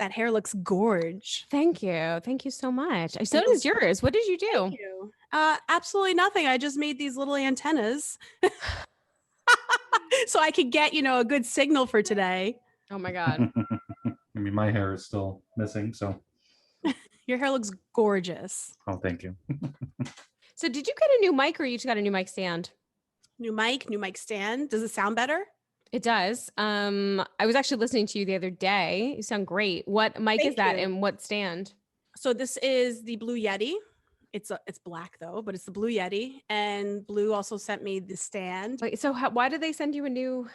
That hair looks gorge. Thank you. Thank you so much. So does yours. What did you do? Thank you. Absolutely nothing. I just made these little antennas so I could get, a good signal for today. Oh my God. I mean, my hair is still missing, so. Your hair looks gorgeous. Oh, thank you. So did you get a new mic or you just got a new mic stand? New mic stand. Does it sound better? It does. I was actually listening to you the other day. You sound great. What mic is that and what stand? So this is the Blue Yeti. It's black though, but it's the Blue Yeti. And Blue also sent me the stand. Wait, so why did they send you a new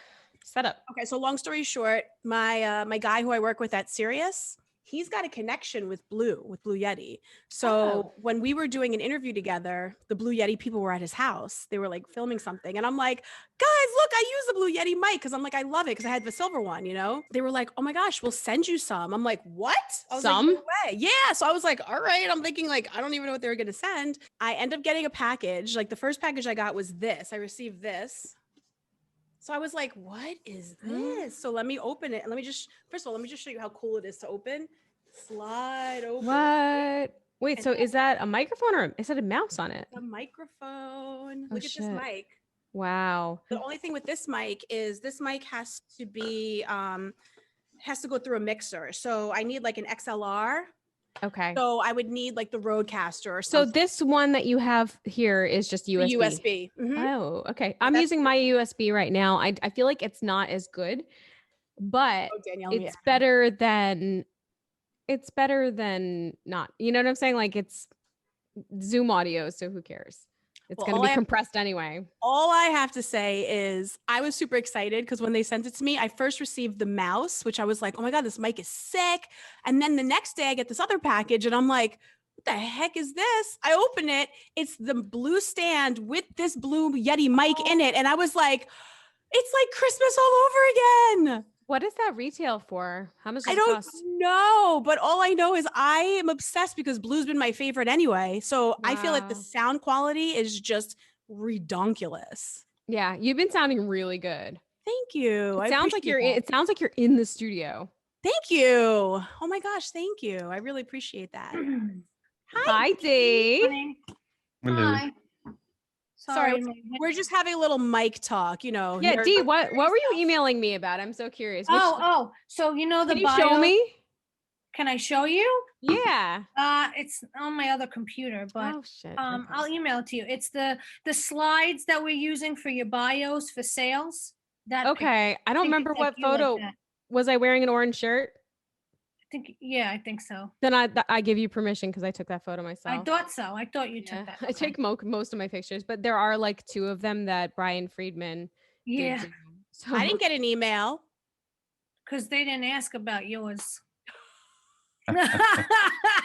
setup? Okay, so long story short, my guy who I work with at Sirius, he's got a connection with Blue Yeti. So when we were doing an interview together, the Blue Yeti people were at his house. They were like filming something. And I'm like, guys, look, I use the Blue Yeti mic. Cause I'm like, I love it. Cause I had the silver one, They were like, oh my gosh, we'll send you some. I'm like, what? I was some? like, no way. Yeah. So I was like, all right. I'm thinking like, I don't even know what they were going to send. I end up getting a package. Like the first package I got was this. I received this. So I was like, what is this? So let me open it. And first of all, let me just show you how cool it is to open. Slide open. What? Wait, so is that a microphone or is that a mouse on it? A microphone. Look at this mic. Wow. The only thing with this mic is this mic has to be, has to go through a mixer. So I need like an XLR. Okay. So I would need like the Rodecaster or something. So this one that you have here is just USB. USB. Mm-hmm. Oh, okay. I'm using my USB right now. I feel like it's not as good, but it's better than not. You know what I'm saying? Like it's Zoom audio, so who cares? It's going to be compressed anyway. All I have to say is I was super excited because when they sent it to me, I first received the mouse, which I was like, oh my God, this mic is sick. And then the next day I get this other package and I'm like, what the heck is this? I open it. It's the Blue stand with this Blue Yeti mic in it. And I was like, it's like Christmas all over again. What is that retail for? How much does I it don't cost? know, but all I know is I am obsessed because Blue's been my favorite anyway. So I feel like the Wow. sound quality is just redonkulous. Yeah, you've been sounding really good. Thank you. It sounds like you're in the studio. Thank you. Oh my gosh, thank you. I really appreciate that. Hi, Dee. Hello. Hi. Sorry, we're just having a little mic talk, Yeah, Dee, what were you emailing me about? I'm so curious. So the Can you bio. show me? Can I show you? Yeah. It's on my other computer, but Oh shit. I'll email it to you. It's the slides that we're using for your bios for sales. Okay. I don't remember what photo. Was I wearing an orange shirt? I think so. Then I give you permission because I took that photo myself. I thought so. I thought you took that. I take most of my pictures, but there are like 2 of them that Brian Friedman. Yeah. did. So I didn't get an email. Because they didn't ask about yours.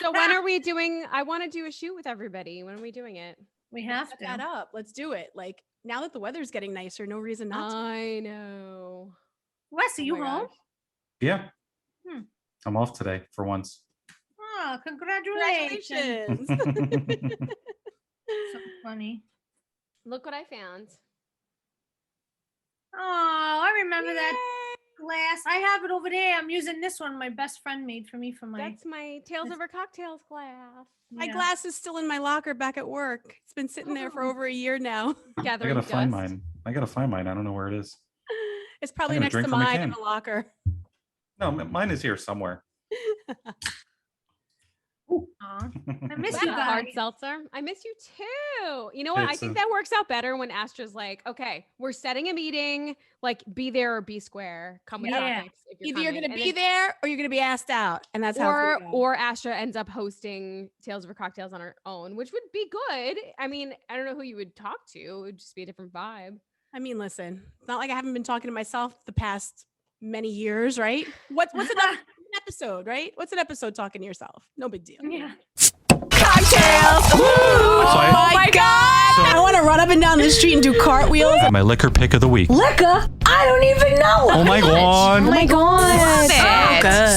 So when are we doing? I want to do a shoot with everybody. When are we doing it? We have Set to. that up. Let's do it. Like now that the weather's getting nicer, no reason not to. I know. Wes, are you my home? gosh. Yeah. Hmm. I'm off today for once. Oh, congratulations. Congratulations. So funny. Look what I found. Oh, I remember that glass. I have it over there. I'm using this one my best friend made for me for my. That's my Tales Over Cocktails glass. My glass is still in my locker back at work. It's been sitting there for over a year now. I Gathering gotta find dust. mine. I don't know where it is. It's probably I'm gonna next to drink from the mine in can. the locker. No, mine is here somewhere. Aw, I miss Is you that a hard guys. seltzer? I miss you too. You know what? I It's think a- that works out better when Astra's like, okay, we're setting a meeting, like be there or be square. Come with Yeah. topics if Either you're coming. gonna And be then- there or you're gonna be asked out, and that's how. it's gonna go. or Astra ends up hosting Tales Over Cocktails on her own, which would be good. I mean, I don't know who you would talk to. It would just be a different vibe. I mean, listen, it's not like I haven't been talking to myself the past many years, right? What's an episode, right? What's an episode talking to yourself? No big deal. Yeah. Cocktails. Oh my God! I want to run up and down the street and do cartwheels. My liquor pick of the week. Liquor? I don't even know. Oh my god. Oh my god.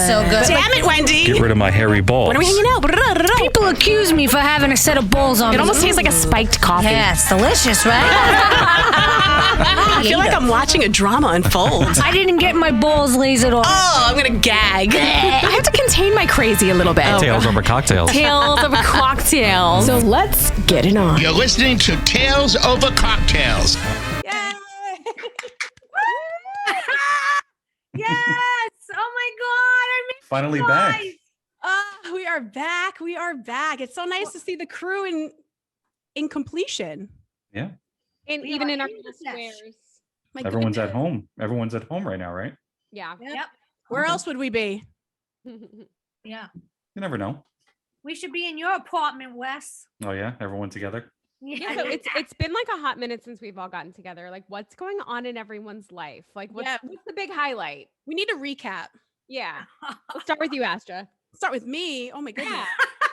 So good. Damn it, Wendy. Get rid of my hairy balls. When are we hanging out? People accuse me for having a set of balls on me. It almost tastes like a spiked coffee. Yeah, it's delicious, right? I feel like I'm watching a drama unfold. I didn't get my balls lasered off. Oh, I'm gonna gag. I have to contain crazy a little bit. Tales over cocktails. Tales over cocktails. So let's get it on. You're listening to Tales Over Cocktails. Yay! Yes. Oh my God. I missed Finally you back. guys. We are back. We are back. It's so nice to see the crew in completion. Yeah. And We even are in our in little the flesh. squares. My Everyone's at goodness. home. Everyone's at home right now, right? Yeah. Yep. Where else would we be? Yeah. You never know. We should be in your apartment, Wes. Oh yeah, everyone together. Yeah, so it's been like a hot minute since we've all gotten together. Like, what's going on in everyone's life? Like, what's the big highlight? We need a recap. Yeah. Let's start with you, Astra. Start with me. Oh my goodness. Yeah.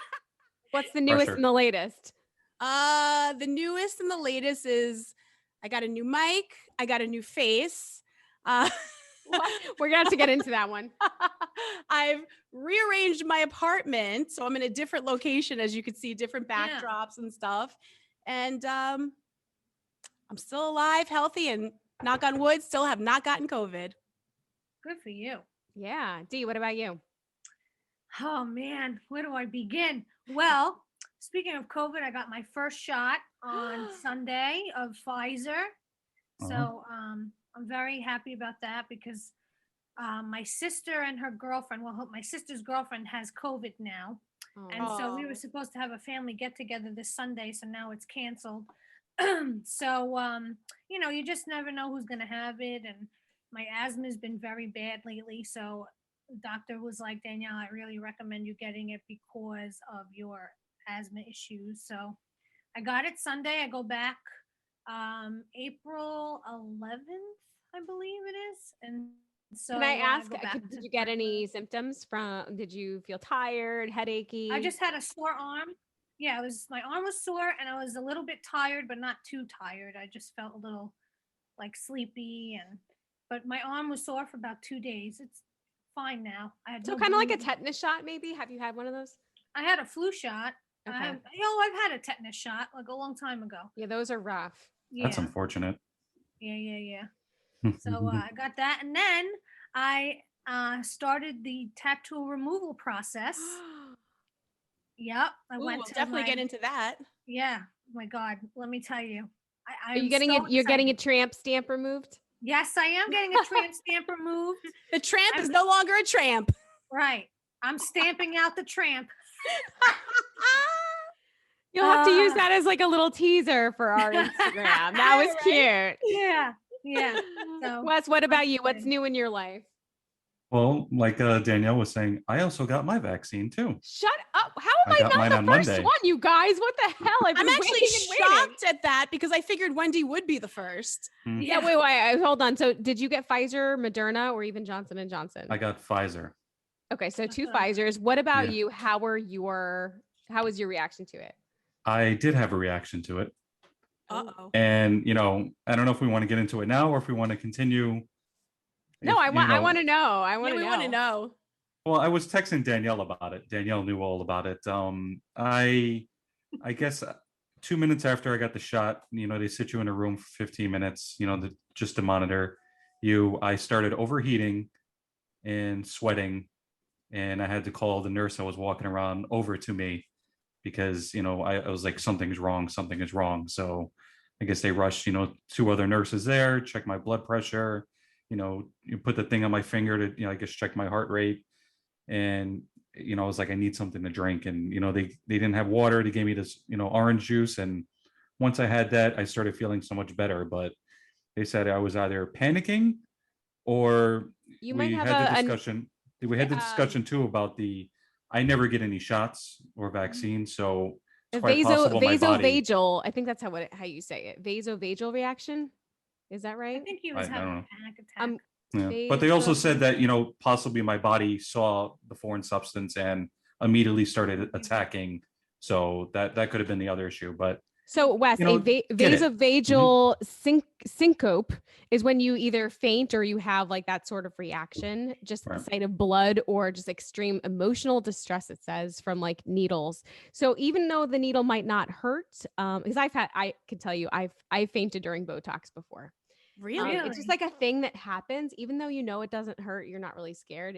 What's the newest Pressure. and the latest? The newest and the latest is I got a new mic. I got a new face. We're gonna have to get into that one. I've rearranged my apartment, so I'm in a different location, as you can see, different Yeah. backdrops and stuff. And I'm still alive, healthy, and knock on wood, still have not gotten COVID. Good for you. Yeah. Dee, what about you? Oh man, where do I begin? Well, speaking of COVID, I got my first shot on Sunday of Pfizer. So I'm very happy about that because my sister and her girlfriend, well, my sister's girlfriend has COVID now. And so we were supposed to have a family get together this Sunday, so now it's canceled. So, you just never know who's going to have it. And my asthma has been very bad lately. So the doctor was like, Danielle, I really recommend you getting it because of your asthma issues. So I got it Sunday. I go back April 11th, I believe it is. And so Can I ask, go back did to you get any symptoms did you feel tired, headachy? I just had a sore arm. Yeah, my arm was sore and I was a little bit tired, but not too tired. I just felt a little like sleepy but my arm was sore for about 2 days. It's fine now. I had so no kind of like a bleeding. tetanus shot, maybe? Have you had one of those? I had a flu shot. Okay. I've had a tetanus shot like a long time ago. Yeah, those are rough. Yeah. That's unfortunate. Yeah. So I got that, and then I started the tattoo removal process. Yep, I Ooh, went we'll to definitely get into that. Yeah, oh my God, let me tell you, Are you getting it? You're getting a tramp stamp removed? Yes, I am getting a tramp stamp removed. The tramp is no longer a tramp. Right, I'm stamping out the tramp. You'll have to use that as like a little teaser for our Instagram. That was Right? cute. Yeah. So Wes, what about you? What's new in your life? Well, like Danielle was saying, I also got my vaccine too. Shut up. How am I I got not mine the on first Monday. one, you guys? What the hell? I've I'm been actually waiting and waiting. shocked at that because I figured Wendy would be the first. Yeah, wait, hold on. So did you get Pfizer, Moderna, or even Johnson & Johnson? I got Pfizer. Okay, so 2 Pfizers. What about Yeah. you? How was your reaction to it? I did have a reaction to it. Uh-oh. And, I don't know if we want to get into it now or if we want to continue. No, I want to know. We want to know. Well, I was texting Danielle about it. Danielle knew all about it. I guess 2 minutes after I got the shot, they sit you in a room for 15 minutes, just to monitor you. I started overheating and sweating, and I had to call the nurse that was walking around over to me because, I was like, something is wrong. So I guess they rushed, 2 other nurses there, check my blood pressure, you put the thing on my finger to, I guess check my heart rate. And, I was like, I need something to drink. And, they didn't have water. They gave me this, orange juice. And once I had that, I started feeling so much better. But they said I was either panicking or You we might have had the discussion. We had the discussion too about I never get any shots or vaccines. So it's quite possible my body. Vasovagal. I think that's how you say it. Vasovagal reaction. Is that I right? think he was I having don't a know. panic attack. Yeah. But they also said that, possibly my body saw the foreign substance and immediately started attacking. So that could have been the other issue. But so Wes, get it. vasovagal syncope is when you either faint or you have like that sort of reaction, just at the sight of blood or just extreme emotional distress, it says, from like needles. So even though the needle might not hurt, because I can tell you, I've fainted during Botox before. Really? It's just like a thing that happens, even though you know it doesn't hurt. You're not really scared.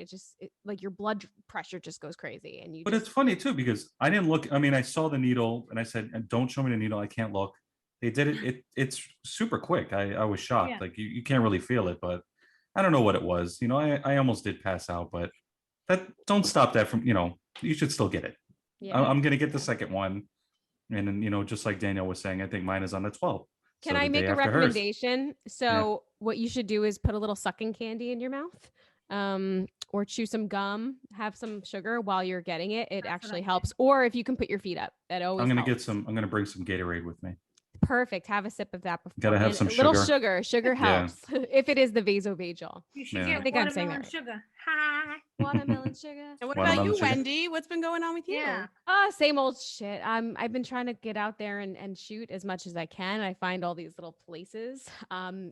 Like your blood pressure just goes crazy, and you. But just, it's funny too because I didn't look. I mean, I saw the needle and I said, "Don't show me the needle. I can't look." They did it. It's super quick. I was shocked. Yeah. Like you can't really feel it, but I don't know what it was. I almost did pass out, but that don't stop that from you should still get it. Yeah. I'm gonna get the second one, and then just like Danielle was saying, I think mine is on the 12th. Can So I the make day a after hers. recommendation? So what you should do is put a little sucking candy in your mouth, or chew some gum, have some sugar while you're getting it. It That's what I actually did. helps. Or if you can put your feet up, that always I'm gonna helps. I'm gonna bring some Gatorade with me. Perfect. Have a sip of that before. Gotta have and some a little sugar. Sugar Yeah. helps if it is the vasovagal. You should Yeah. get I think I'm saying watermelon that right. sugar. Ha. Watermelon sugar. And what about Watermelon you, sugar. Wendy? What's been going on with you? Yeah. Same old shit. I've been trying to get out there and shoot as much as I can. I find all these little places.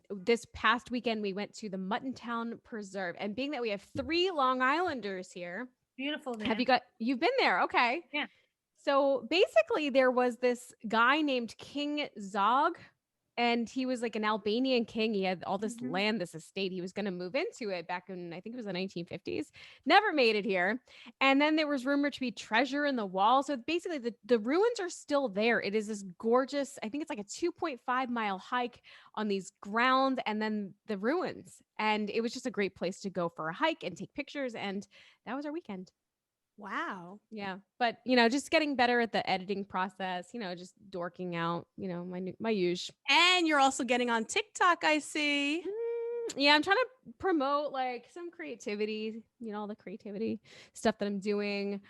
This past weekend we went to the Muttontown Preserve, and being that we have 3 Long Islanders here, Beautiful there. you've been there? Okay. Yeah. So basically, there was this guy named King Zog, and he was like an Albanian king. He had all this Mhm. land, this estate. He was going to move into it back in, I think it was the 1950s. Never made it here. And then there was rumored to be treasure in the wall. So basically, the ruins are still there. It is this gorgeous, I think it's like a 2.5-mile hike on these grounds, and then the ruins. And it was just a great place to go for a hike and take pictures. And that was our weekend. Wow. Yeah. But, just getting better at the editing process, just dorking out, my usual. And you're also getting on TikTok, I see. Yeah, I'm trying to promote like some creativity, all the creativity stuff that I'm doing.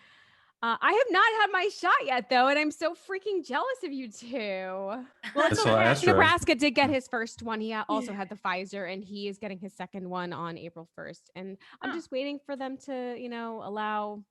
I have not had my shot yet, though, and I'm so freaking jealous of you two. Well, That's so Astro. Nebraska did get his first one. He also had the Pfizer, and he is getting his second one on April 1st. And I'm just waiting for them to, allow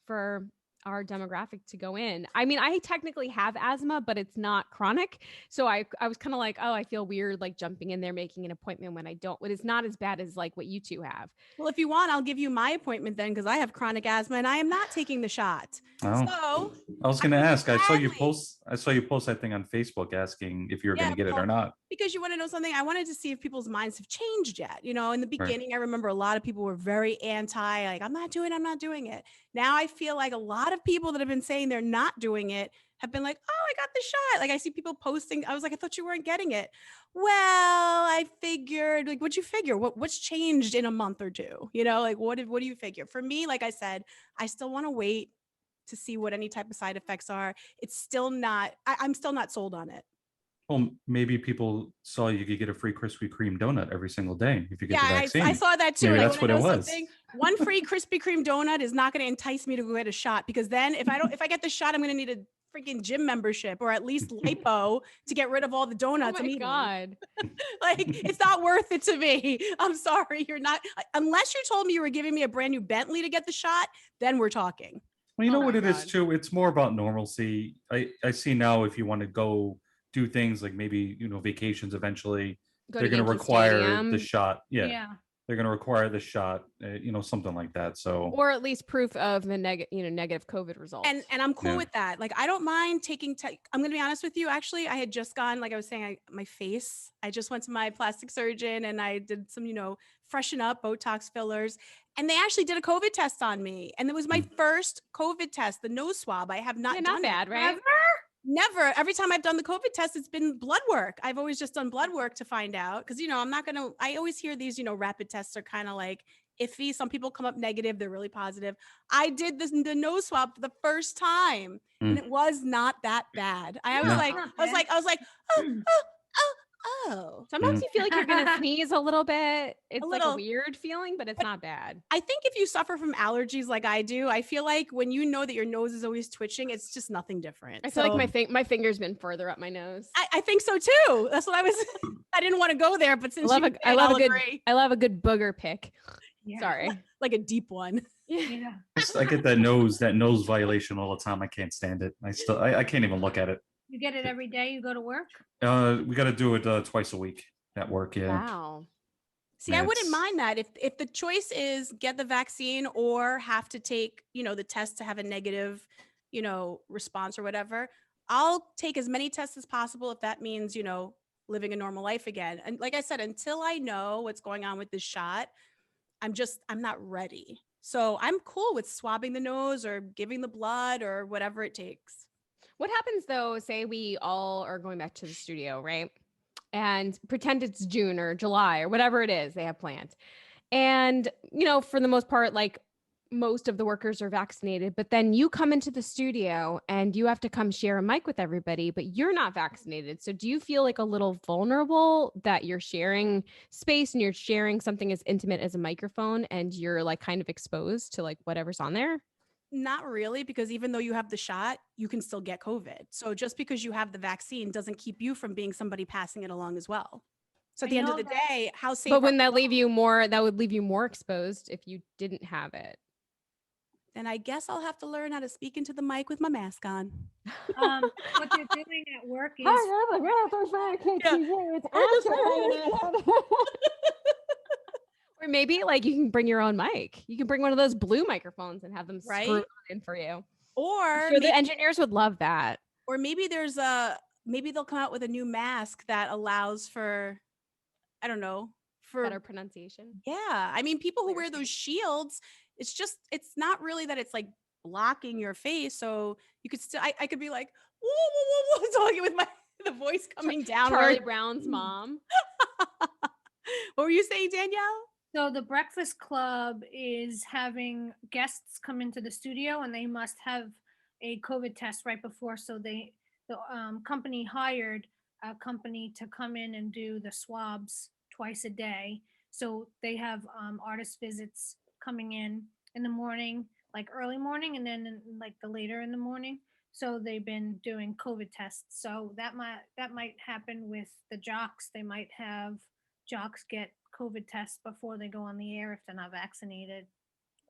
for our demographic to go in. I mean, I technically have asthma, but it's not chronic. So I was kind of like, oh, I feel weird like jumping in there, making an appointment when I don't. But it's not as bad as like what you two have. Well, if you want, I'll give you my appointment then, because I have chronic asthma and I am not taking the shot. Oh. So I was gonna ask. I saw you gladly. post that thing on Facebook asking if you were gonna get it or well, not. because you want to know something, I wanted to see if people's minds have changed yet. In the beginning, I remember a lot of people were very anti, like, I'm not doing it. Now I feel like a lot of people that have been saying they're not doing it have been like, oh, I got the shot. Like I see people posting. I was like, I thought you weren't getting it. Well, I figured, like, what'd you figure? What's changed in a month or two? Like what do you figure? For me, like I said, I still want to wait to see what any type of side effects are. It's still not, I'm still not sold on it. Well, maybe people saw you could get a free Krispy Kreme donut every single day if you get the Yeah, vaccine. I saw that too. Maybe and I that's wanna what it know was. something. One free Krispy Kreme donut is not going to entice me to go get a shot, because then if I get the shot, I'm going to need a freaking gym membership or at least lipo to get rid of all the donuts. Oh my God. Like, it's not worth it to me. I'm sorry. You're not, unless you told me you were giving me a brand new Bentley to get the shot, then we're talking. Well, you know Oh what my it is God. too. It's more about normalcy. I see now if you want to go do things like maybe vacations eventually, Go they're to going to Yankee require Stadium. the shot. Yeah, Yeah. they're going to require the shot. Something like that. So Or at least proof of the negative COVID results. And I'm cool Yeah. with that. Like, I don't mind taking, I'm going to be honest with you. Actually, I had just gone, like I was saying, my face, I just went to my plastic surgeon and I did some, freshen up, Botox fillers. And they actually did a COVID test on me. And it was my first COVID test, the nose swab. I have not yeah, done not bad, it. right? Never. Every time I've done the COVID test, it's been blood work. I've always just done blood work to find out. Cause I'm not going to, I always hear these, rapid tests are kind of like iffy. Some people come up negative. They're really positive. I did the nose swab for the first time and it was not that bad. I was No, like, not I was bad. like, oh. Sometimes you feel like you're gonna sneeze a little bit. It's like a little. weird feeling, but it's not bad. I think if you suffer from allergies like I do, I feel like when you know that your nose is always twitching, it's just nothing different. I feel So, like my finger's been further up my nose. I think so too. That's what I was. I didn't want to go there, but since I you love did, I love I'll a good agree. I love a good booger pick. Yeah. Sorry. Like a deep one. Yeah. I get that nose violation all the time. I can't stand it. I can't even look at it. You get it every day you go to work? We got to do it twice a week at work. Yeah. Wow. See, I wouldn't That's- mind that if the choice is get the vaccine or have to take, the test to have a negative, response or whatever. I'll take as many tests as possible if that means, living a normal life again. And like I said, until I know what's going on with this shot, I'm not ready. So I'm cool with swabbing the nose or giving the blood or whatever it takes. What happens though, say we all are going back to the studio, right? And pretend it's June or July or whatever it is they have planned. And, for the most part, like most of the workers are vaccinated, but then you come into the studio and you have to come share a mic with everybody, but you're not vaccinated. So do you feel like a little vulnerable that you're sharing space and you're sharing something as intimate as a microphone and you're like kind of exposed to like whatever's on there? Not really, because even though you have the shot, you can still get COVID. So just because you have the vaccine doesn't keep you from being somebody passing it along as well. So at the end of the day, how safe? But wouldn't that leave you more? That would leave you more exposed if you didn't have it. Then I guess I'll have to learn how to speak into the mic with my mask on. What they're doing at work is Or maybe like you can bring your own mic. You can bring one of those blue microphones and have them screw in for you. Or the engineers would love that. Or maybe maybe they'll come out with a new mask that allows for, I don't know, for Better pronunciation. Yeah. I mean, people who wear those shields, it's not really that it's like blocking your face. So you could still, I could be like, whoa, whoa, whoa, whoa, talking with the voice coming down. Charlie Brown's mom. What were you saying, Danielle? So the Breakfast Club is having guests come into the studio and they must have a COVID test right before. So the company hired a company to come in and do the swabs twice a day. So they have artist visits coming in the morning, like early morning, and then like the later in the morning. So they've been doing COVID tests. So that might happen with the jocks. They might have jocks get COVID tests before they go on the air if they're not vaccinated.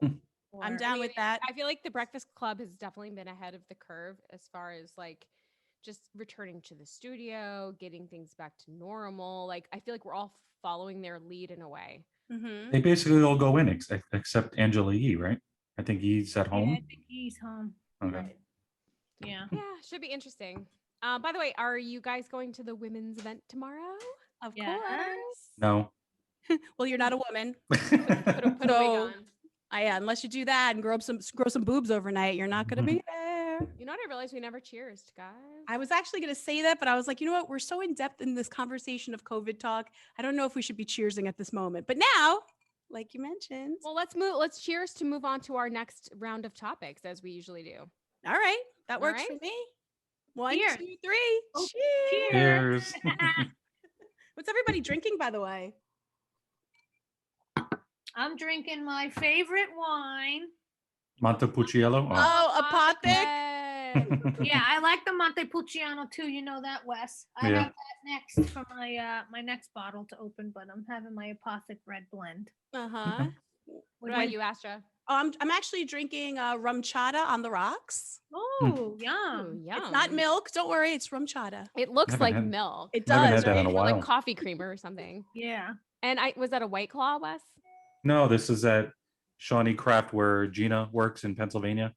I'm down with that. I feel like the Breakfast Club has definitely been ahead of the curve as far as like just returning to the studio, getting things back to normal. Like I feel like we're all following their lead in a way. Mm-hmm. They basically all go in except Angela Yee, right? I think he's at home. Yeah, I think he's home. Okay. Right. Yeah. Yeah, should be interesting. By the way, are you guys going to the women's event tomorrow? Of Yes. course. No. Well, you're not a woman. Put a wig on. Yeah, unless you do that and grow some boobs overnight, you're not going to be there. You know what? I realized we never cheers, guys. I was actually going to say that, but I was like, you know what? We're so in depth in this conversation of COVID talk. I don't know if we should be cheersing at this moment. But now, like you mentioned. Well, let's cheers to move on to our next round of topics as we usually do. All right. That works for me. 1, 2, 3. Oh, Cheers. Cheers. What's everybody drinking, by the way? I'm drinking my favorite wine. Montepulciano. Oh, Apothic. Yeah, I like the Montepulciano too. You know that, Wes. I have that next for my next bottle to open, but I'm having my Apothic red blend. Uh-huh. What about you, Astra? Oh, I'm actually drinking rum chata on the rocks. Oh, yum. Ooh, yum. It's not milk. Don't worry. It's rum chata. It looks Haven't like had- milk. It I haven't does. had that in a Or while. like coffee creamer or something. Yeah. And was that a White Claw, Wes? No, this is at Shawnee Craft where Gina works in Pennsylvania.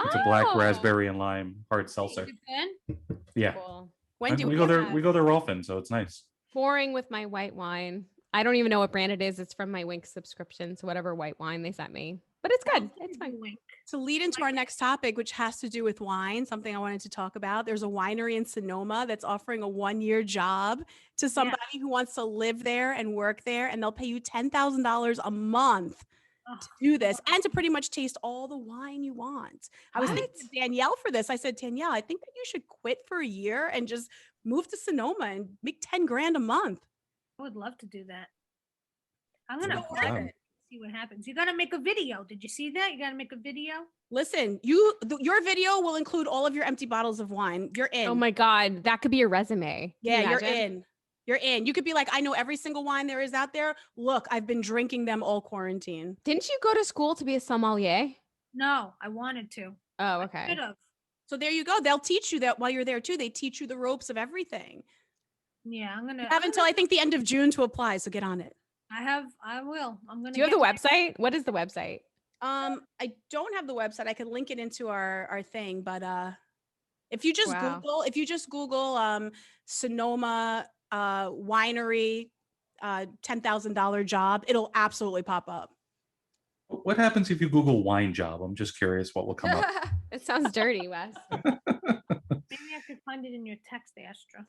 It's a black Oh. raspberry and lime hard seltzer. Is it good? Yeah. Cool. When do we go there? have- We go there often, so it's nice. Pouring with my white wine. I don't even know what brand it is. It's from my Wink subscription, so whatever white wine they sent me. But it's good. It's fine. Wink. To lead into our next topic, which has to do with wine, something I wanted to talk about. There's a winery in Sonoma that's offering a 1-year job to somebody who wants to live there and work there, and they'll pay you $10,000 a month to do this and to pretty much taste all the wine you want. I was thinking to Danielle for this. I said, Danielle, I think that you should quit for a year and just move to Sonoma and make 10 grand a month. I would love to do that. I'm gonna Go apply for it. it. See what happens. You gotta make a video. Did you see that? You gotta make a video. Listen, your video will include all of your empty bottles of wine. You're in. Oh my God. That could be your resume. Can Yeah, you you're imagine? in. You're in. You could be like, I know every single wine there is out there. Look, I've been drinking them all quarantine. Didn't you go to school to be a sommelier? No, I wanted to. Oh, okay. Should have. So there you go. They'll teach you that while you're there too. They teach you the ropes of everything. Yeah, I'm gonna. You have until I think the end of June to apply. So get on it. I will. I'm gonna. Do you have the website? What is the website? I don't have the website. I could link it into our thing, but if you just Wow. Google Sonoma winery, $10,000 job, it'll absolutely pop up. What happens if you Google wine job? I'm just curious what will come up. It sounds dirty, Wes. Maybe I could find it in your text, Astra.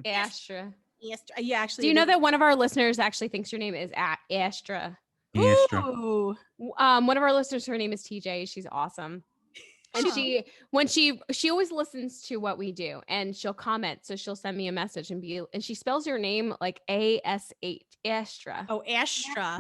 Astra. Yes, yeah, actually. Do you it know is. that one of our listeners actually thinks your name is Astra? Astra. Ooh. One of our listeners, her name is TJ. She's awesome. And she always listens to what we do and she'll comment. So she'll send me a message and she spells your name like ASH, Astra. Oh, Astra.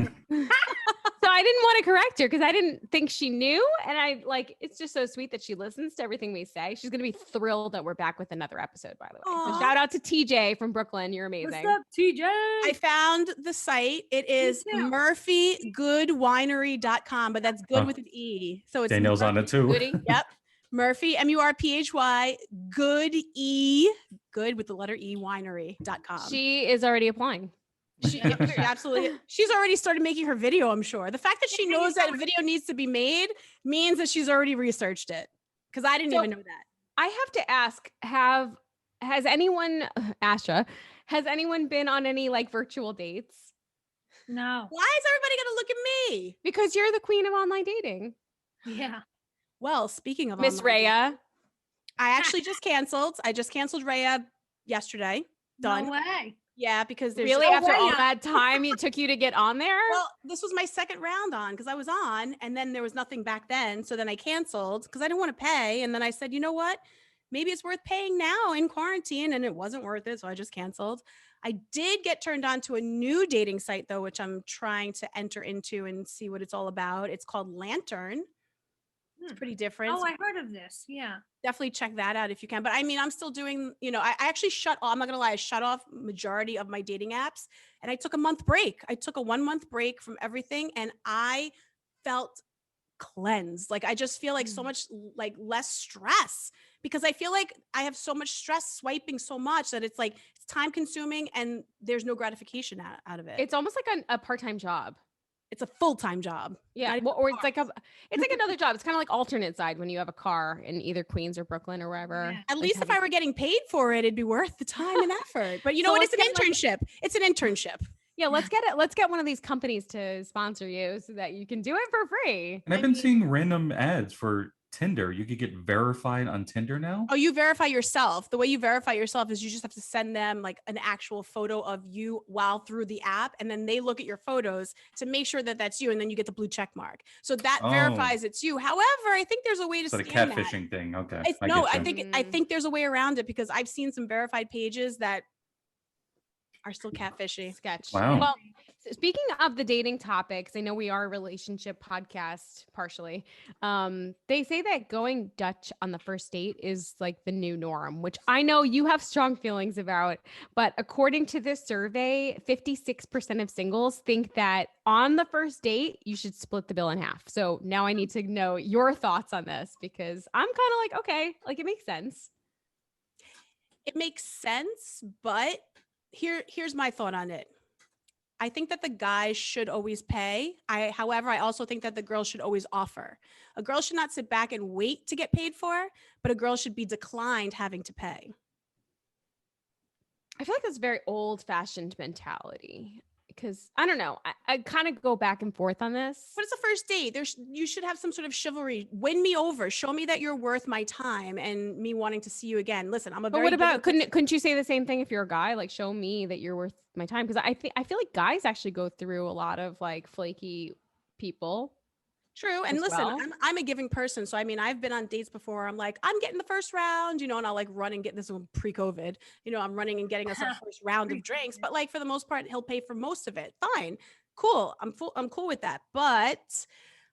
So I didn't want to correct her because I didn't think she knew. And it's just so sweet that she listens to everything we say. She's going to be thrilled that we're back with another episode, by the way. Aw. So shout out to TJ from Brooklyn. You're What's amazing. up, TJ? I found the site. It is too. murphygoodwinery.com, but that's good Oh. with an E. So it's Danielle's on it too. Goody. Yep. Murphy, MURPHY, good with the letter E, winery.com. She is already applying. She absolutely. She's already started making her video, I'm sure. The fact that she knows that a video needs to be made means that she's already researched it. Because I didn't even know that. I have to ask, has anyone, Astra, has anyone been on any like virtual dates? No. Why is everybody gonna look at me? Because you're the queen of online dating. Yeah. Well, speaking of Miss online dating, Rhea. I actually just canceled. I just canceled Rhea yesterday. Done. No way. Yeah, because there's Really? just- After all Rhea. that time it took you to get on there? Well, this was my second round on because I was on and then there was nothing back then. So then I canceled because I didn't want to pay. And then I said, you know what? Maybe it's worth paying now in quarantine. And it wasn't worth it. So I just canceled. I did get turned on to a new dating site, though, which I'm trying to enter into and see what it's all about. It's called Lantern. It's pretty different. Oh, I heard of this. Yeah. Definitely check that out if you can. But I mean, I'm still doing, I actually shut off, I'm not gonna lie, I shut off majority of my dating apps and I took a month break. I took a 1 month break from everything and I felt cleansed. Like I just feel like so much like less stress because I feel like I have so much stress swiping so much that it's like it's time consuming and there's no gratification out of it. It's almost like a part-time job. It's a full-time job. Yeah. Not even Or it's like another job. It's kind of like alternate side when you have a car in either Queens or Brooklyn or wherever. Yeah. At Like, least if I were getting paid for it, it'd be worth the time and effort. But you know So what? It's an let's get, internship. It's an internship. Yeah, let's get one of these companies to sponsor you so that you can do it for free. And I've been seeing random ads for Tinder. You could get verified on Tinder now. Oh, you verify yourself. The way you verify yourself is you just have to send them like an actual photo of you while through the app. And then they look at your photos to make sure that that's you. And then you get the blue check mark. So that Oh. verifies it's you. However, I think there's a way to It's like a scam that. catfishing thing. Okay. I get you. think there's a way around it because I've seen some verified pages that are still catfishy. Sketch. Wow. Well, speaking of the dating topics, I know we are a relationship podcast partially. They say that going Dutch on the first date is like the new norm, which I know you have strong feelings about. But according to this survey, 56% of singles think that on the first date, you should split the bill in half. So now I need to know your thoughts on this because I'm kind of like, okay, like it makes sense. It makes sense, but here's my thought on it. I think that the guys should always pay. However, I also think that the girl should always offer. A girl should not sit back and wait to get paid for, but a girl should be declined having to pay. I feel like that's a very old-fashioned mentality because I don't know. I kind of go back and forth on this. But it's a first date. You should have some sort of chivalry. Win me over. Show me that you're worth my time and me wanting to see you again. Listen, I'm a But very what about good- couldn't you say the same thing if you're a guy? Like show me that you're worth my time because I feel like guys actually go through a lot of like flaky people. True. And as listen, well. I'm a giving person. So, I mean, I've been on dates before. Where I'm like, I'm getting the first round, and I'll like run and get this one pre-COVID. I'm running and getting us our first round of drinks. But like for the most part, he'll pay for most of it. Fine. Cool. I'm cool with that. But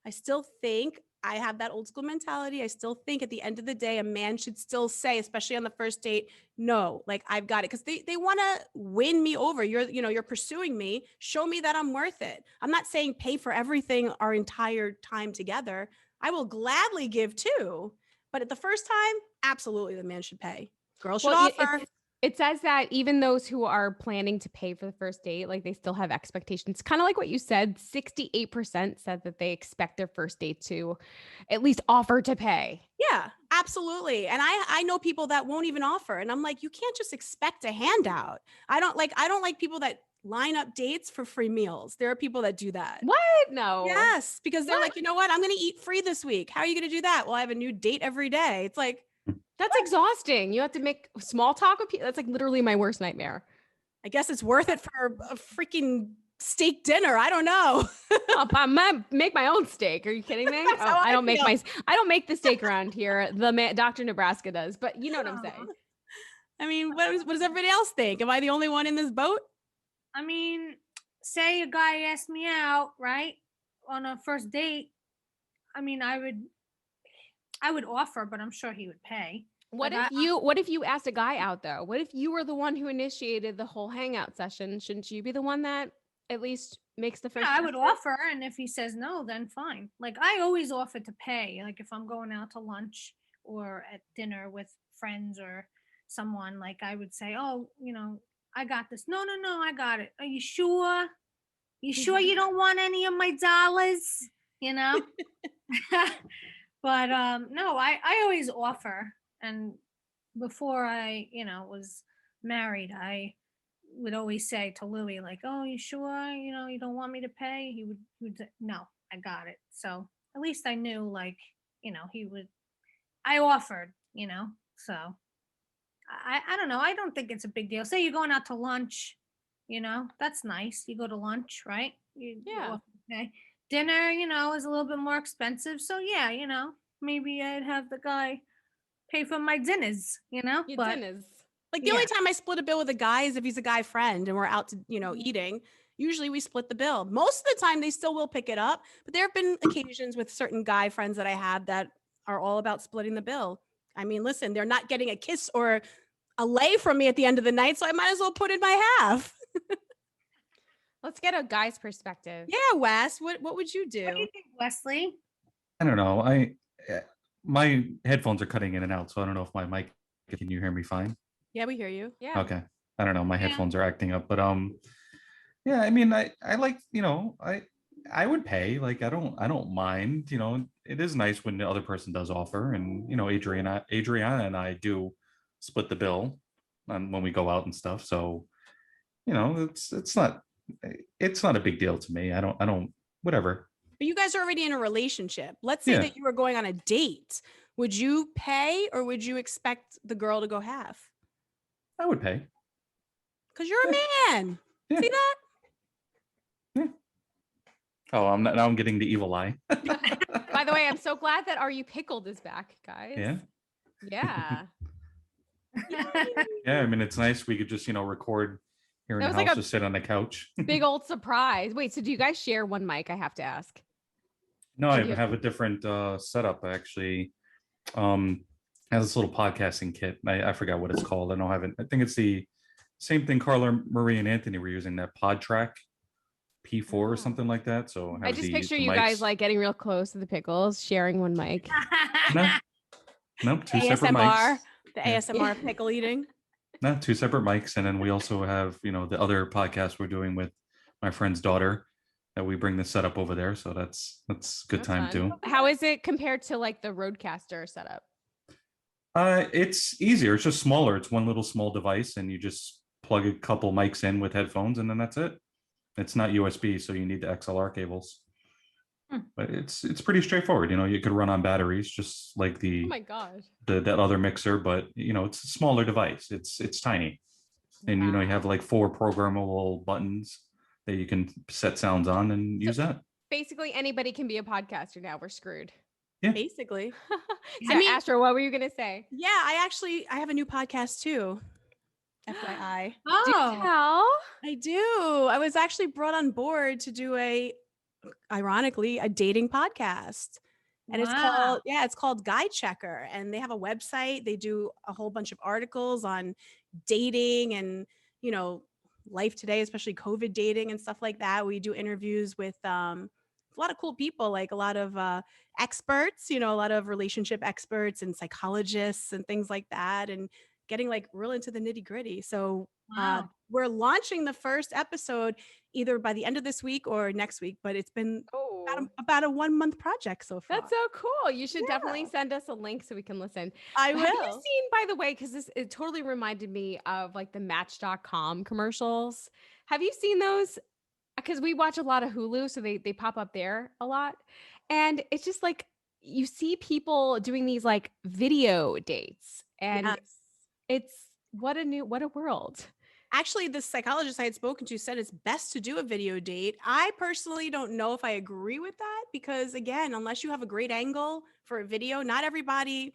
I still think I have that old school mentality. I still think at the end of the day, a man should still say, especially on the first date, no, like I've got it. Cause they want to win me over. You're pursuing me. Show me that I'm worth it. I'm not saying pay for everything our entire time together. I will gladly give too. But at the first time, absolutely the man should pay. Girl should Well, offer. it says that even those who are planning to pay for the first date, like they still have expectations. Kind of like what you said, 68% said that they expect their first date to at least offer to pay. Yeah, Absolutely. And I know people that won't even offer. And I'm like, you can't just expect a handout. I don't like people that line up dates for free meals. There are people that do that. What? No. Yes, because they're like, you know what? I'm going to eat free this week. How are you going to do that? Well, I have a new date every day. It's like, That's exhausting. You have to make small talk with people. That's like literally my worst nightmare. I guess it's worth it for a freaking steak dinner. I don't know. I'll make my own steak. Are you kidding me? Oh, how I feel. I don't make the steak around here. Dr. Nebraska does, but you know what I'm saying. I mean, what does everybody else think? Am I the only one in this boat? I mean, say a guy asked me out, right, on a first date. I mean, I would offer, but I'm sure he would pay. What Like, if you asked a guy out though? What if you were the one who initiated the whole hangout session? Shouldn't you be the one that at least makes the first? Yeah, I would gesture? offer, and if he says no, then fine. Like I always offer to pay. Like if I'm going out to lunch or at dinner with friends or someone, like I would say, "Oh, I got this." No, I got it. Are you sure? You sure you don't want any of my dollars? You know? But no, I always offer. And before I, was married, I would always say to Louis, like, "Oh, you sure? You don't want me to pay?" He would say, "No, I got it." So at least I knew, like, he would. I offered, So I don't know. I don't think it's a big deal. Say you're going out to lunch, that's nice. You go to lunch, right? You Yeah. offer to pay. Dinner, is a little bit more expensive. So yeah, maybe I'd have the guy pay for my dinners, Your but dinners. Like the only time I split a bill with a guy is if he's a guy friend and we're out to, eating. Usually we split the bill. Most of the time they still will pick it up, but there have been occasions with certain guy friends that I have that are all about splitting the bill. I mean, listen, they're not getting a kiss or a lay from me at the end of the night, so I might as well put in my half. Let's get a guy's perspective. Yeah, Wes, what would you do? what do you think, Wesley? I don't know. My headphones are cutting in and out, so I don't know if my mic. Can you hear me fine? Yeah, we hear you. Yeah. Okay. I don't know. My Yeah. headphones are acting up, but yeah. I mean, I like I would pay. Like I don't mind. It is nice when the other person does offer, and Adriana and I do split the bill when we go out and stuff. So it's not a big deal to me. I don't whatever. But you guys are already in a relationship. Let's say Yeah. that you were going on a date. Would you pay or would you expect the girl to go half? I would pay. Because you're a man. Yeah. See that? Oh, I'm getting the evil eye. By the way, I'm so glad that Are You Pickled is back, guys. Yeah. Yeah. Yeah. I mean, it's nice. We could just record here in That the was like house, a just sit on the couch. Big old surprise. Wait, so do you guys share one mic? I have to ask. No, Or I do you- have a different setup actually. Has this little podcasting kit. I forgot what it's called. I think it's the same thing Carla, Marie, and Anthony were using, that Pod Track P4 or something like that. So I just picture the you guys mics. like getting real close to the pickles, sharing one mic. No, two separate ASMR, mics. the Yeah. ASMR pickle eating. No, two separate mics, and then we also have the other podcast we're doing with my friend's daughter that we bring the setup over there. So that's a good That's time fun. too. How is it compared to like the Roadcaster setup? It's easier. It's just smaller. It's one little small device, and you just plug a couple mics in with headphones, and then that's it. It's not USB, so you need the XLR cables. But it's pretty straightforward. You could run on batteries, just like Oh my god. that other mixer, but it's a smaller device. It's tiny, and you have like 4 programmable buttons that you can set sounds on and use that. Basically, anybody can be a podcaster now. We're screwed. Basically. So, Astro, what were you gonna say? Yeah, I have a new podcast too. FYI. Oh, I do. I was actually brought on board to do ironically, a dating podcast. And wow. it's called Guy Checker. And they have a website. They do a whole bunch of articles on dating and, life today, especially COVID dating and stuff like that. We do interviews with a lot of cool people, like a lot of experts, a lot of relationship experts and psychologists and things like that, and getting like real into the nitty gritty. So Wow. we're launching the first episode either by the end of this week or next week, but it's been about a 1 month project so far. That's so cool. You should definitely send us a link so we can listen. I Have you will. seen, by the way, because it totally reminded me of like the Match.com commercials. Have you seen those? Because we watch a lot of Hulu, so they pop up there a lot. And it's just like you see people doing these like video dates, and Yes. it's what a world. Actually, the psychologist I had spoken to said it's best to do a video date. I personally don't know if I agree with that because, again, unless you have a great angle for a video, not everybody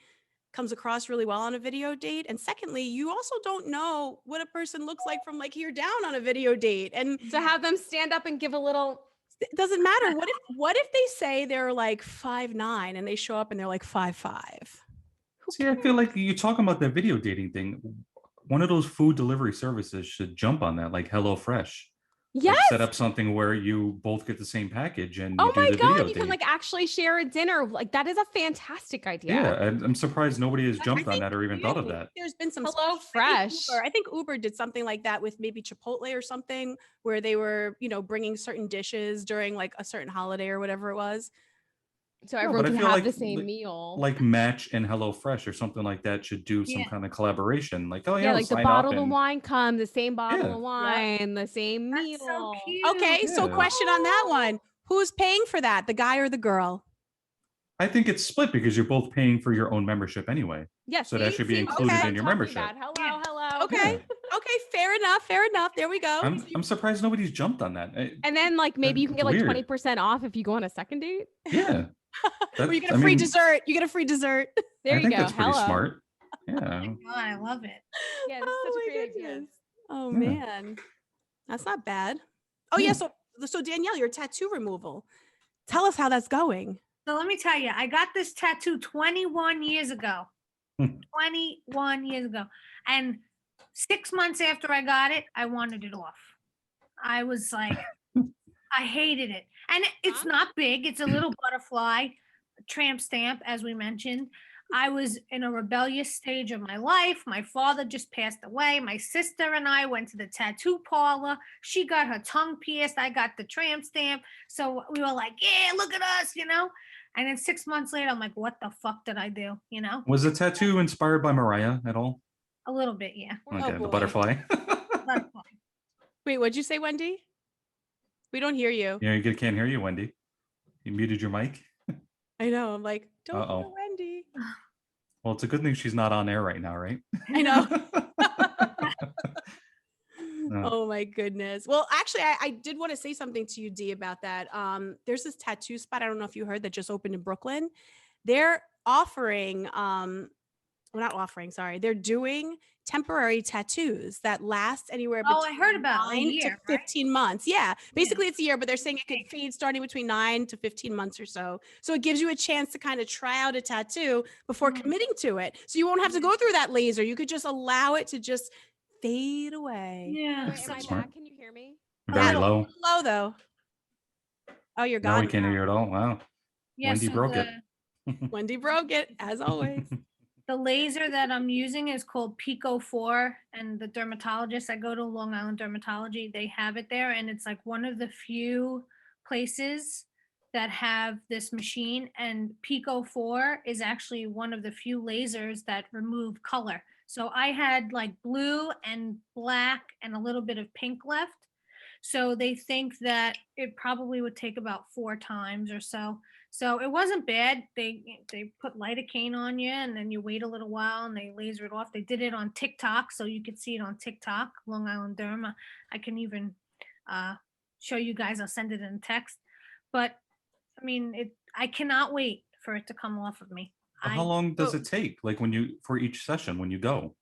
comes across really well on a video date. And secondly, you also don't know what a person looks like from like here down on a video date. And To have them stand up and give a little. it doesn't matter. What if they say they're like 5'9" and they show up and they're like 5'5"? See, I feel like you're talking about the video dating thing. One of those food delivery services should jump on that, like HelloFresh. Yes. Like set up something where you both get the same package and you Oh do my the God, video you date. can like actually share a dinner. Like that is a fantastic idea. Yeah, I'm surprised nobody has I jumped on think that or even thought of that. There's been some Hello special- Fresh. I think Uber did something like that with maybe Chipotle or something where they were, bringing certain dishes during like a certain holiday or whatever it was. So No, everyone but I can feel have like- the same like- meal. Like Match and HelloFresh or something like that should do some Yeah. kind of collaboration. Like, oh yeah, yeah, I'll like the sign bottle up of and- wine come, the same bottle Yeah. of wine, the same That's meal. so cute. Okay, so Yeah. question on that one. Who's paying for that? The guy or the girl? I think it's split because you're both paying for your own membership anyway. Yes, So that should be included in your membership. Hello, Yeah. hello. Okay. Yeah. Okay, fair enough. There we go. I'm surprised nobody's jumped on that. And then like maybe you can get That's like weird. 20% off if you go on a second date. Yeah. Or you get a I free mean, dessert. You get a free dessert. There I you think go. that's pretty Hello. smart. Yeah. God, I love it. Yeah, this is Oh such a my great idea. goodness. Oh Yeah. man. That's not bad. Oh yeah, so Danielle, your tattoo removal. Tell us how that's going. So let me tell you, I got this tattoo 21 years ago. 21 years ago. And 6 months after I got it, I wanted it off. I was like, I hated it. And it's not big, it's a little butterfly, tramp stamp, as we mentioned. I was in a rebellious stage of my life. My father just passed away. My sister and I went to the tattoo parlor. She got her tongue pierced. I got the tramp stamp. So we were like, yeah, look at us, And then 6 months later, I'm like, what the fuck did I do? Was the tattoo inspired by Mariah at all? A little bit, yeah. Okay, the boy. butterfly. Butterfly. Wait, what'd you say, Wendy? We don't hear you. Yeah, you can't hear you, Wendy. You muted your mic. I know. I'm like, don't Uh-oh. hear Wendy. Well, it's a good thing she's not on air right now, right? I know. No. Oh my goodness. Well, actually, I did want to say something to you, Dee, about that. There's this tattoo spot. I don't know if you heard that just opened in Brooklyn. They're offering, not offering, sorry. They're doing temporary tattoos that last anywhere Oh, between I heard about it, a 9 year, to right? 15 months. Yeah, basically it's a year, but they're saying it could fade starting between 9 to 15 months or so. So it gives you a chance to kind of try out a tattoo before Mhm. committing to it. So you won't have to go through that laser. You could just allow it to just fade away. Yeah. Wait, am I Smart. back? Can you hear me? Very Yeah. low. Low though. Oh, you're Now we gone. can't hear you at all. Wow. Yeah, Wendy so broke it. Wendy broke it as always. The laser that I'm using is called Pico 4, and the dermatologist, I go to Long Island Dermatology, they have it there, and it's like one of the few places that have this machine, and Pico 4 is actually one of the few lasers that remove color. So I had like blue and black and a little bit of pink left. So they think that it probably would take about 4 times or so. So it wasn't bad. They put lidocaine on you, and then you wait a little while, and they laser it off. They did it on TikTok, so you could see it on TikTok, Long Island Derma. I can even show you guys. I'll send it in text. But I mean, I cannot wait for it to come off of me. How long does it take? Like for each session when you go?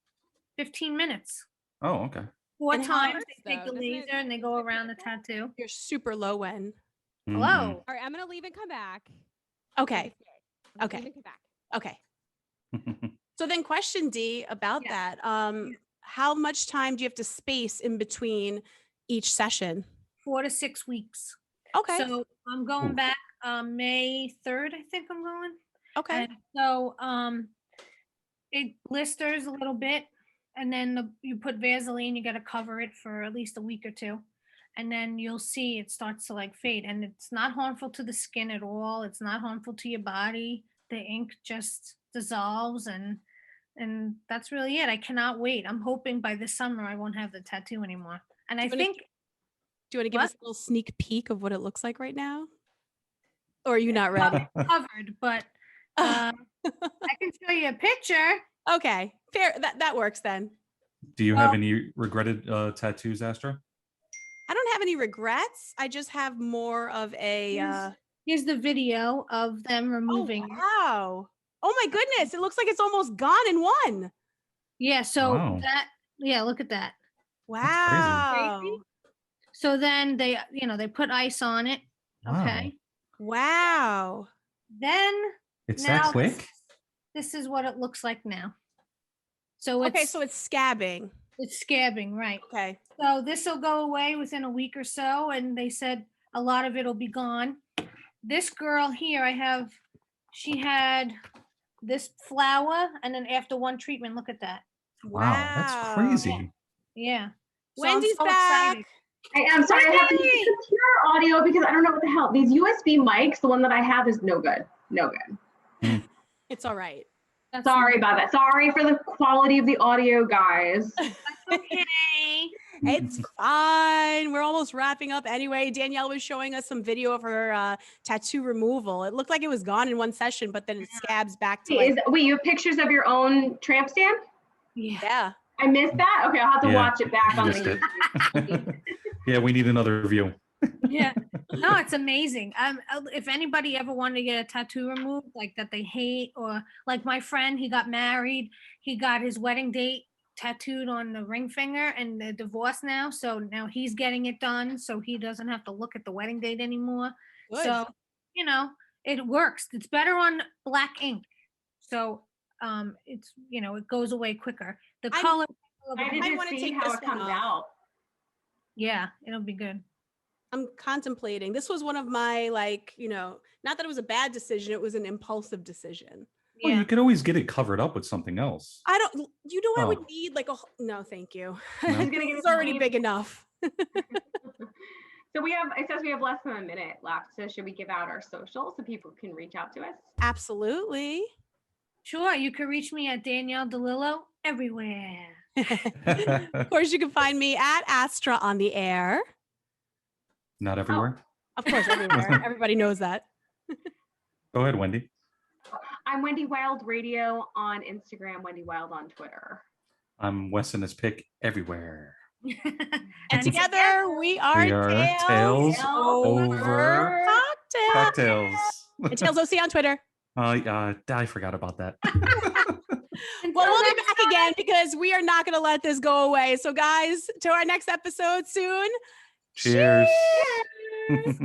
15 minutes. Oh, okay. 4 And how times hurts, they take though? the Doesn't it- laser and they go around the tattoo. You're super low, Wen. Mhm. Hello. All right, I'm gonna leave and come back. Okay. I'm Okay. leaving and come back. Okay. So then question D about Yeah. that. How much time do you have to space in between each session? 4 to 6 weeks. Okay. So I'm going Ooh. back May 3rd, I think I'm going. Okay. And so it blisters a little bit, and then you put Vaseline, you got to cover it for at least a week or two. and then you'll see it starts to like fade, and it's not harmful to the skin at all. It's not harmful to your body. The ink just dissolves, and that's really it. I cannot wait. I'm hoping by this summer I won't have the tattoo anymore. And I Do you wanna- think Do you want to give What? us a little sneak peek of what it looks like right now? Or are you not ready? covered, but I can show you a picture. Okay, fair. That works then. Do you have Well- any regretted tattoos, Astra? I don't have any regrets. I just have more of a. Here's the video of them Oh removing it. wow! Oh my goodness! It looks like it's almost gone in one. Yeah, so Wow. look at that. Wow! So then they, they put ice on it. Okay. Wow! Then It's now that quick? this is what it looks like now. So it's Okay, so it's scabbing. it's scabbing, right? Okay. So this will go away within a week or so, and they said a lot of it'll be gone. This girl here, she had this flower, and then after one treatment, look at that. Wow, that's crazy. Yeah. So I'm Wendy's so back. excited. I'm sorry, I have to use computer audio because I don't know what the hell. These USB mics, the one that I have is no good. No good. It's all right. That's Sorry about that. Sorry for the quality of the audio, guys. okay. It's fine. We're almost wrapping up anyway. Danielle was showing us some video of her tattoo removal. It looked like it was gone in one session, but then it scabs back to like, Wait, you have pictures of your own tramp stamp? Yeah. yeah. I missed that? Okay, I'll have to Yeah, watch it back you on missed the it. Yeah, we need another view. Yeah. No, it's amazing. If anybody ever wanted to get a tattoo removed, like that they hate, or like my friend, he got married, he got his wedding date tattooed on the ring finger, and they're divorced now. So now he's getting it done, so he doesn't have to look at the wedding date anymore. Good. So, it works. It's better on black ink. So it's it goes away quicker. The I'm- color I might didn't wanna see take how this it one comes off. out. yeah, it'll be good. I'm contemplating. This was one of my not that it was a bad decision, it was an impulsive decision. Well, Yeah. you could always get it covered up with something else. I Oh. would need like no, thank you. No? He's gonna get It's his already name. big enough. So it says we have less than a minute left. So should we give out our socials so people can reach out to us? Absolutely. Sure, you can reach me at Danielle DeLillo everywhere. Of course, you can find me at Astra on the air. Not everywhere. Of course, everywhere. Everybody knows that. Go ahead, Wendy. I'm Wendy Wild Radio on Instagram, Wendy Wild on Twitter. I'm Wes and his pick everywhere. And together we are, We are Tails Tails Over Cocktail. Cocktails. And Tails OC on Twitter. I forgot about that. Well, we'll be back again because we are not going to let this go away. So, guys, to our next episode soon. Cheers. Cheers.